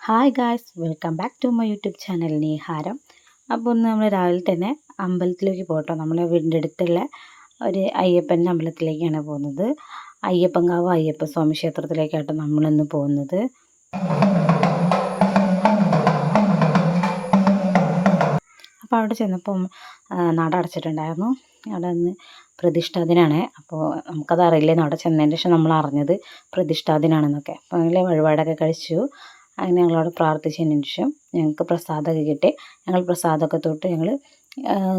Hi guys, welcome back to my YouTube channel Neeharam. അപ്പോൾ ഒന്ന് നമ്മൾ രാവിലെ തന്നെ അമ്പലത്തിലേക്ക് പോകട്ടോ. നമ്മളെ വീടിൻ്റെ അടുത്തുള്ള ഒരു അയ്യപ്പൻ്റെ അമ്പലത്തിലേക്കാണ് പോകുന്നത്. അയ്യപ്പൻകാവ് അയ്യപ്പസ്വാമി ക്ഷേത്രത്തിലേക്കാട്ടോ നമ്മളിന്ന് പോകുന്നത്. അപ്പോൾ അവിടെ ചെന്നപ്പം നട അടച്ചിട്ടുണ്ടായിരുന്നു. അവിടെ നിന്ന് പ്രതിഷ്ഠാദിനാണ്. അപ്പോൾ നമുക്കത് അറിയില്ലെന്ന് അവിടെ ചെന്നതിന് ശേഷം നമ്മൾ അറിഞ്ഞത് പ്രതിഷ്ഠാദിനാണെന്നൊക്കെ. അപ്പോൾ അങ്ങനെ വഴിപാടൊക്കെ കഴിച്ചു. അങ്ങനെ ഞങ്ങളവിടെ പ്രാർത്ഥിച്ചതിന് ശേഷം ഞങ്ങൾക്ക് പ്രസാദമൊക്കെ കിട്ടി. ഞങ്ങൾ പ്രസാദമൊക്കെ തൊട്ട് ഞങ്ങൾ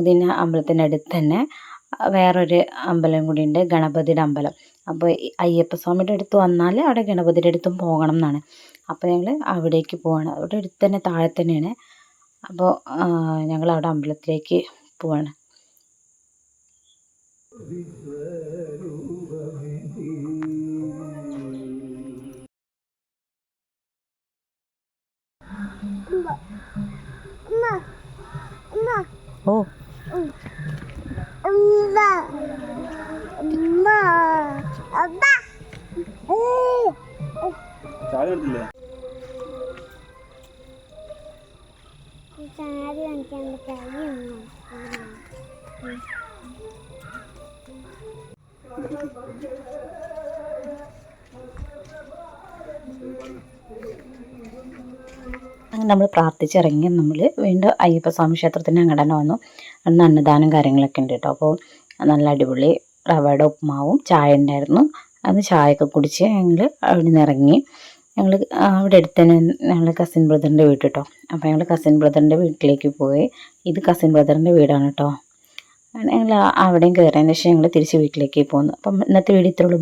ഇതിന് അമ്പലത്തിൻ്റെ അടുത്ത് തന്നെ വേറൊരു അമ്പലം കൂടിയുണ്ട്, ഗണപതിയുടെ അമ്പലം. അപ്പോൾ അയ്യപ്പസ്വാമിയുടെ അടുത്ത് വന്നാൽ അവിടെ ഗണപതിയുടെ അടുത്തും പോകണം എന്നാണ്. അപ്പോൾ ഞങ്ങൾ അവിടേക്ക് പോവാണ്. അവിടെ അടുത്ത് തന്നെ താഴെ തന്നെയാണ്. അപ്പോൾ ഞങ്ങളവിടെ അമ്പലത്തിലേക്ക് പോവാണ്. ഓ അങ്ങനെ നമ്മൾ പ്രാർത്ഥിച്ചിറങ്ങി നമ്മൾ വീണ്ടും അയ്യപ്പസ്വാമി ക്ഷേത്രത്തിന് അങ്ങോട്ട് തന്നെ വന്നു. അന്ന് അന്നദാനം കാര്യങ്ങളൊക്കെ ഉണ്ട് കേട്ടോ. അപ്പോൾ നല്ല അടിപൊളി റവയുടെ ഉപ്പുമാവും ചായ ഉണ്ടായിരുന്നു. അത് ചായയൊക്കെ കുടിച്ച് ഞങ്ങൾ അവിടെ നിന്ന് ഇറങ്ങി. ഞങ്ങൾ അവിടെ അടുത്ത് തന്നെ ഞങ്ങൾ കസിൻ ബ്രദറിൻ്റെ വീട് കേട്ടോ. അപ്പോൾ ഞങ്ങൾ കസിൻ ബ്രദറിൻ്റെ വീട്ടിലേക്ക് പോയി. ഇത് കസിൻ ബ്രദറിൻ്റെ വീടാണ് കേട്ടോ. ഞങ്ങൾ അവിടെയും കയറിയതിന് ശേഷം ഞങ്ങൾ തിരിച്ച് വീട്ടിലേക്ക് പോന്നു. അപ്പം ഇന്നത്തെ വീഡിയോ ഇത്രയുള്ളൂ.